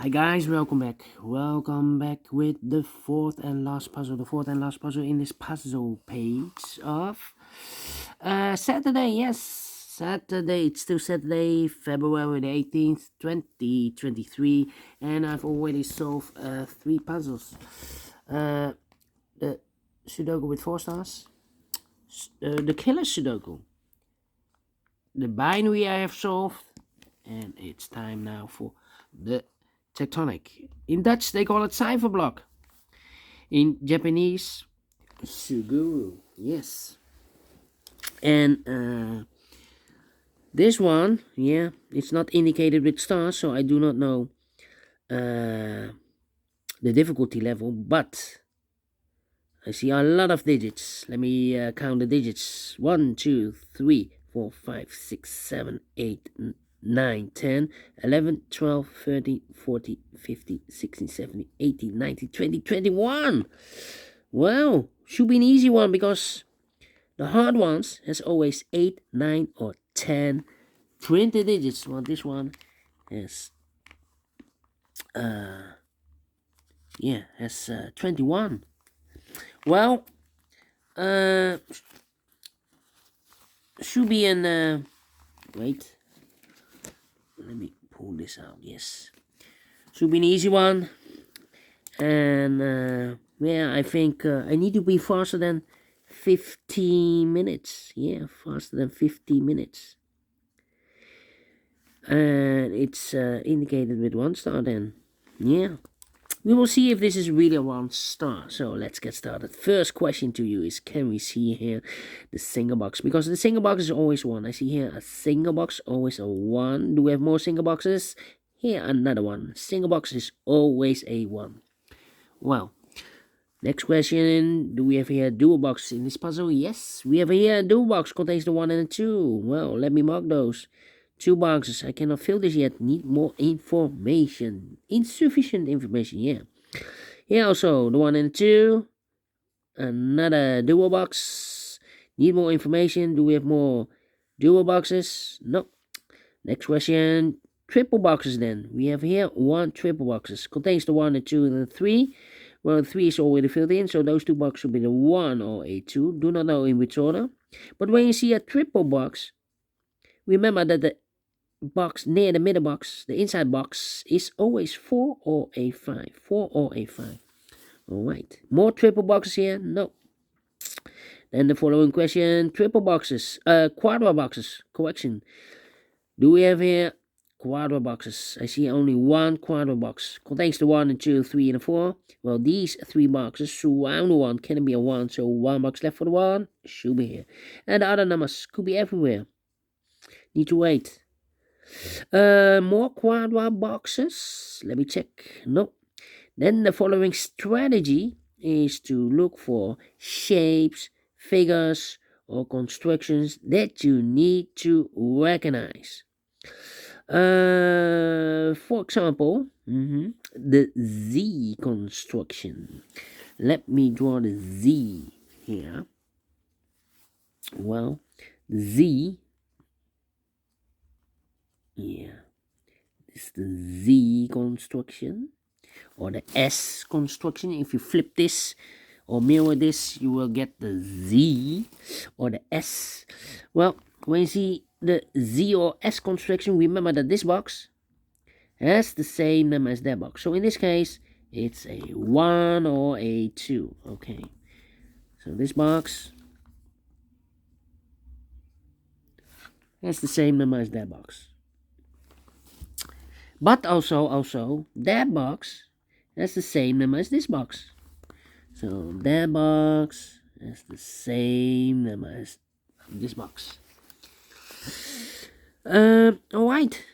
Hi guys, welcome back. Welcome back with the fourth and last puzzle. The fourth and last puzzle in this puzzle page of Saturday. Yes, Saturday. It's still Saturday, February the 18th, 2023, and I've already solved 3 puzzles. The Sudoku with 4 stars, the killer Sudoku, the binary I have solved, and it's time now for the Tectonic. In Dutch, they call it cipher block. In Japanese, Suguru. Yes. And this one, yeah, it's not indicated with stars, so I do not know the difficulty level, but I see a lot of digits. Let me count the digits. 1, 2, 3, 4, 5, 6, 7, 8, 9, 10, 11, 12, 13, 14, 15, 16, 17, 18, 19, 20, 21. Well, should be an easy one because the hard ones has always 8, 9, or 10, 20 digits. Well, this one has, has 21. Well, should be an, wait. Let me pull this out. Yes, should be an easy one, and yeah, I think I need to be faster than 15 minutes. Yeah, faster than 15 minutes, and it's indicated with 1 star. Then, yeah, we will see if this is really a 1 star. So let's get started. First question to you is: can we see here the single box? Because the single box is always 1. I see here a single box, always a 1. Do we have more single boxes? Here another one. Single box is always a 1. Well, next question: do we have here a dual box in this puzzle? Yes, we have here a dual box, contains the 1 and the 2. Well, let me mark those. 2 boxes. I cannot fill this yet. Need more information. Insufficient information, yeah. Here also, the 1 and the 2. Another dual box. Need more information. Do we have more dual boxes? No. Next question. Triple boxes then. We have here 1 triple boxes. Contains the 1, the 2, and the 3. Well, the 3 is already filled in, so those 2 boxes will be the 1 or a 2. Do not know in which order. But when you see a triple box, remember that the box near the middle box, the inside box, is always 4 or a 5. 4 or a 5. Alright. More triple boxes here? No. Then the following question: triple boxes, quadra boxes, correction. Do we have here quadra boxes? I see only 1 quadra box. Contains the 1, and 2, 3, and 4. Well, these 3 boxes surround the 1. Can be a 1, so 1 box left for the 1. Should be here. And the other numbers could be everywhere. Need to wait. More quadra boxes. Let me check. No. Then the following strategy is to look for shapes, figures, or constructions that you need to recognize. For example, the Z construction. Let me draw the Z here. Well, Z, yeah, it's the Z construction, or the S construction. If you flip this or mirror this, you will get the Z or the S. Well, when you see the Z or S construction, remember that this box has the same number as that box. So in this case, it's a 1 or a 2. Okay, so this box has the same number as that box. But also that box has the same number as this box. So that box has the same number as this box. Alright.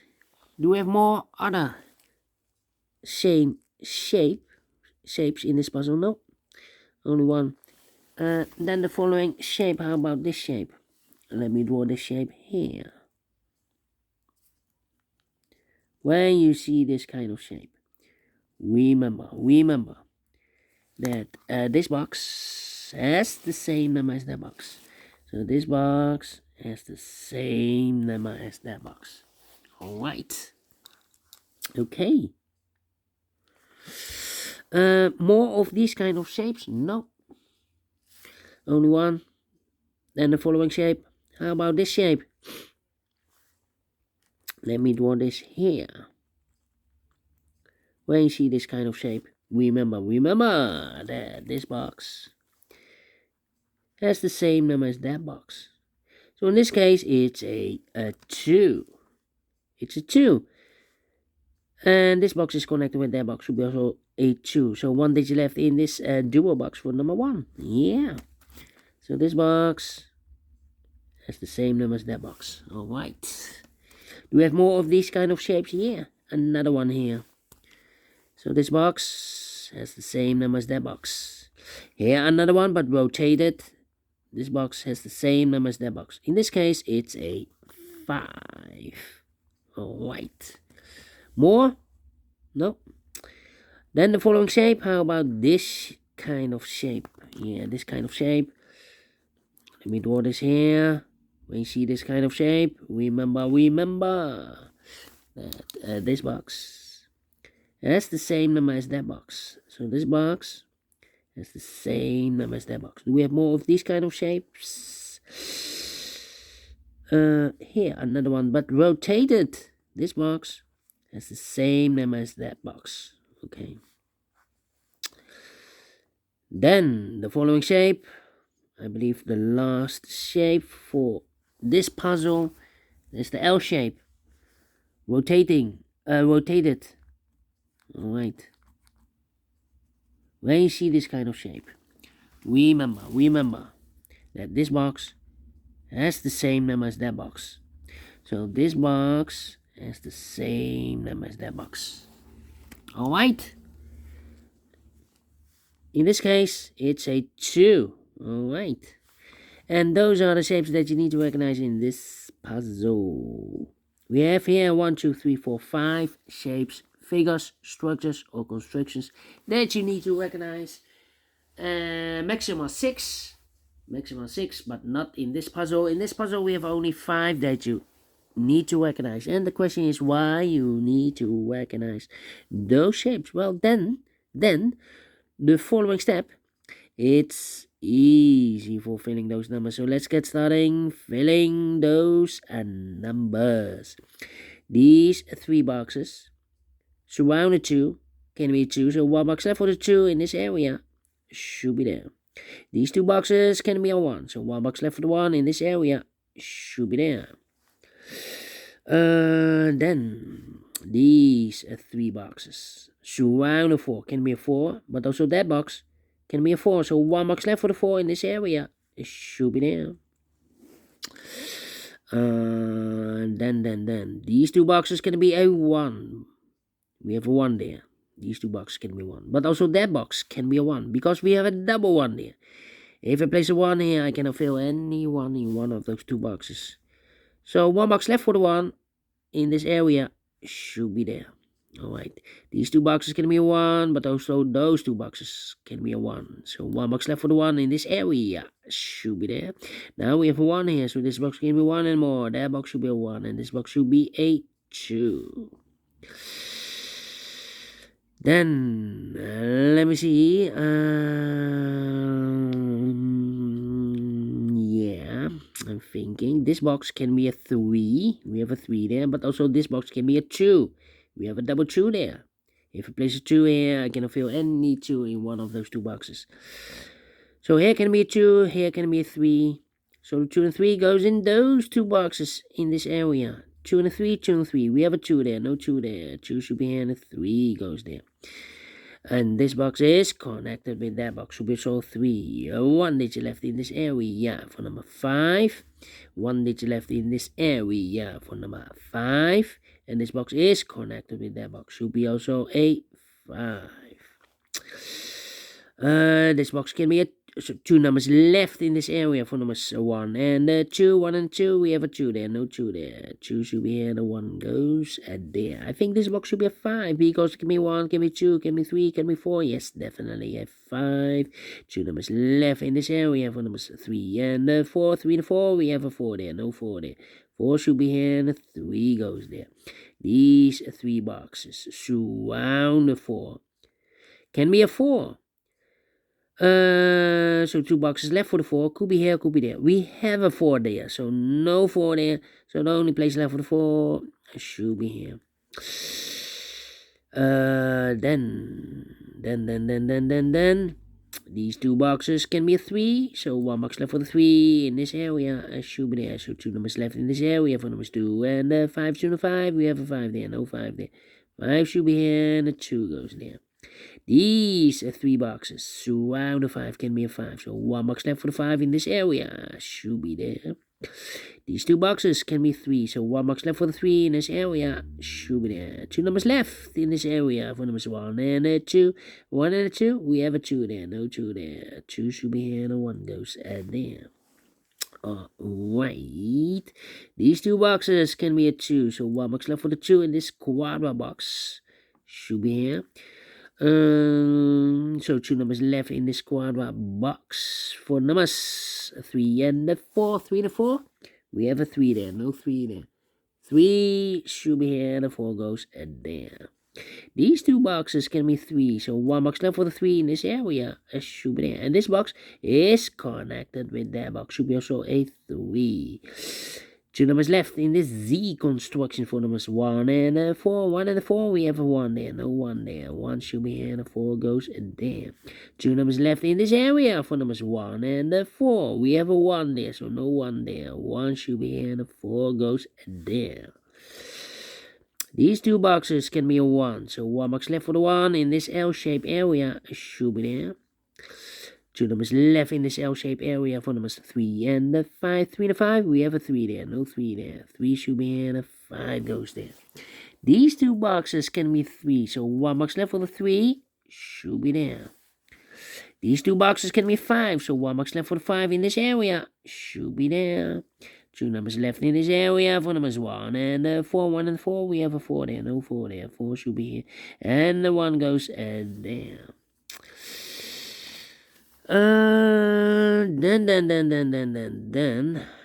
Do we have more other same shapes in this puzzle? No. Only 1. Then the following shape. How about this shape? Let me draw this shape here. When you see this kind of shape, remember that this box has the same number as that box. So this box has the same number as that box. Alright. Okay. More of these kind of shapes? No. Only one. Then the following shape. How about this shape? Let me draw this here. When you see this kind of shape, remember that this box has the same number as that box. So in this case, it's a 2. It's a 2. And this box is connected with that box, should be also a 2. So 1 digit left in this dual box for number 1. Yeah. So this box has the same number as that box. Alright. Do we have more of these kind of shapes? Yeah. Another one here. So this box has the same number as that box. Here another one, but rotated. This box has the same number as that box. In this case, it's a 5. Alright. More? No. Then the following shape. How about this kind of shape? Yeah, this kind of shape. Let me draw this here. When you see this kind of shape, remember that this box has the same number as that box. So this box has the same number as that box. Do we have more of these kind of shapes? Here, another one, but rotated. This box has the same number as that box. Okay. Then the following shape. I believe the last shape for this puzzle is the L shape. Rotated. Alright. When you see this kind of shape, remember that this box has the same number as that box. So this box has the same number as that box. Alright. In this case, it's a 2. Alright. And those are the shapes that you need to recognize in this puzzle. We have here 1, 2, 3, 4, 5 shapes, figures, structures, or constructions that you need to recognize. Maximum 6. Maximum 6, but not in this puzzle. In this puzzle, we have only 5 that you need to recognize. And the question is why you need to recognize those shapes. Well, then the following step, it's easy for filling those numbers. So let's get starting filling those numbers. These 3 boxes surrounded 2 can be 2. So 1 box left for the 2 in this area should be there. These 2 boxes can be a 1. So 1 box left for the 1 in this area should be there. Then these 3 boxes surrounded 4 can be a 4, but also that box can be a 4. So 1 box left for the 4 in this area. It should be there. Then these 2 boxes can be a 1. We have a 1 there. These 2 boxes can be 1. But also that box can be a 1 because we have a double 1 there. If I place a 1 here, I cannot fill any 1 in one of those 2 boxes. So 1 box left for the 1 in this area should be there. Alright, these 2 boxes can be a 1, but also those 2 boxes can be a 1. So 1 box left for the 1 in this area should be there. Now we have a 1 here, so this box can be 1 and more. That box should be a 1, and this box should be a 2. Then, let me see. Yeah, I'm thinking this box can be a 3. We have a 3 there, but also this box can be a 2. We have a double 2 there. If I place a 2 here, I cannot fill any 2 in one of those 2 boxes. So here can be a 2, here can be a 3. So the 2 and 3 goes in those 2 boxes in this area. 2 and a 3, 2 and 3. We have a 2 there, no 2 there. 2 should be here and a 3 goes there. And this box is connected with that box. Should be so 3. 1 digit left in this area for number 5. 1 digit left in this area for number 5. And this box is connected with that box. Should be also a 5. This box can be a 2 numbers left in this area for numbers 1 and 2. 1 and 2, we have a 2 there, no 2 there. 2 should be here, the 1 goes there. I think this box should be a 5 because it can be 1, can be 2, can be 3, can be 4. Yes, definitely a 5. 2 numbers left in this area for numbers 3 and 4. 3 and 4, we have a 4 there, no 4 there. 4 should be here and 3 goes there. These 3 boxes surround the 4 can be a 4. So 2 boxes left for the 4. Could be here, could be there. We have a 4 there, so no 4 there. So the only place left for the 4 should be here. Then these 2 boxes can be a 3. So 1 box left for the 3 in this area should be there. So 2 numbers left in this area for numbers 2 and 5 to the 5. We have a 5 there, no 5 there. 5 should be here and a 2 goes there. These 3 boxes surround the 5 can be a 5. So 1 box left for the 5 in this area should be there. These 2 boxes can be 3. So 1 box left for the 3 in this area should be there. 2 numbers left in this area for numbers 1 and a 2. 1 and a 2. We have a 2 there. No 2 there. 2 should be here and a 1 goes there. Alright. These 2 boxes can be a 2. So 1 box left for the 2 in this quadra box should be here. So 2 numbers left in this quadra box for numbers 3 and 4. 3 and 4. We have a 3 there. No 3 there. 3 should be here and the 4 goes there. These 2 boxes can be 3. So 1 box left for the 3 in this area should be there. And this box is connected with that box. Should be also a 3. 2 numbers left in this Z construction for numbers 1 and 4. 1 and 4, we have a 1 there. No 1 there. 1 should be here and a 4 goes there. 2 numbers left in this area for numbers 1 and 4. We have a 1 there, so no 1 there. 1 should be here and a 4 goes there. These 2 boxes can be a 1. So 1 box left for the 1 in this L-shaped area should be there. 2 numbers left in this L-shaped area for numbers 3 and 5. 3 and 5, we have a 3 there. No 3 there. 3 should be here and a 5 goes there. These 2 boxes can be 3. So 1 box left for the 3 should be there. These 2 boxes can be 5. So 1 box left for the 5 in this area should be there. 2 numbers left in this area for numbers 1 and 4. 1 and 4, we have a 4 there. No 4 there. 4 should be here. And the 1 goes there. Then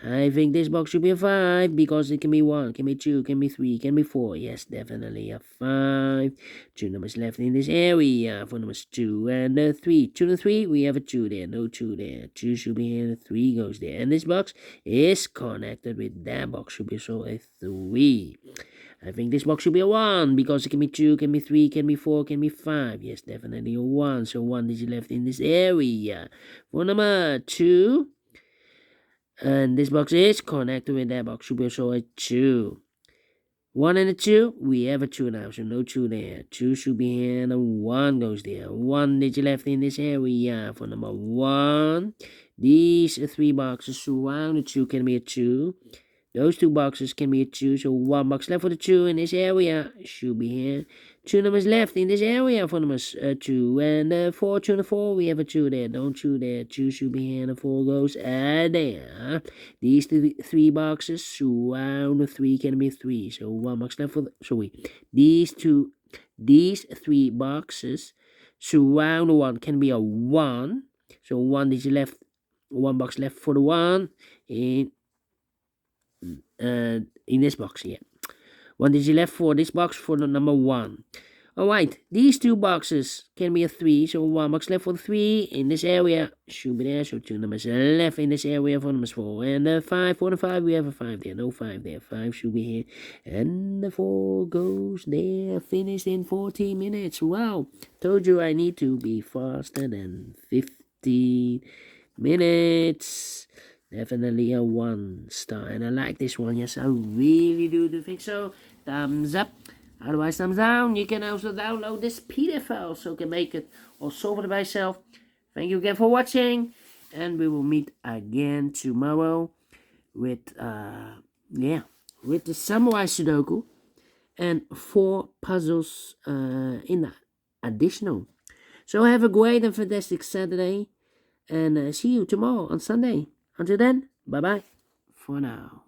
I think this box should be a 5 because it can be 1, can be 2, can be 3, can be 4. Yes, definitely a 5. 2 numbers left in this area for numbers 2 and 3. 2 and 3, we have a 2 there. No 2 there. 2 should be here and 3 goes there. And this box is connected with that box. Should be so a 3. I think this box should be a 1 because it can be 2, can be 3, can be 4, can be 5. Yes, definitely a 1. So 1 digit left in this area. For number 2. And this box is connected with that box. Should be also a 2. 1 and a 2. We have a 2 now. So no 2 there. 2 should be here and a 1 goes there. 1 digit left in this area. For number 1. These 3 boxes surround the 2 can be a 2. Those 2 boxes can be a 2, so 1 box left for the 2 in this area should be here. 2 numbers left in this area for numbers 2 and 4. 2 and 4, we have a 2 there. Don't 2 there. 2 should be here and the 4 goes there. These 3 boxes surround the 3 can be 3, so 1 box left for the, these 3 boxes surround the 1 can be a 1, so 1 digit left, 1 box left for the 1 in this box here. 1 digit left for this box for the number 1. Alright, these 2 boxes can be a 3, so 1 box left for the 3 in this area should be there. So 2 numbers left in this area for numbers 4 and 5. 4 and 5, we have a 5 there. No 5 there. 5 should be here. And the 4 goes there. Finished in 14 minutes. Wow, told you I need to be faster than 15 minutes. Definitely a 1 star, and I like this one. Yes, I really do think so. Thumbs up. Otherwise, thumbs down. You can also download this PDF file so you can make it or solve it by yourself. Thank you again for watching, and we will meet again tomorrow with with the Samurai Sudoku and 4 puzzles in the additional. So have a great and fantastic Saturday, and see you tomorrow on Sunday. Until then, bye-bye for now.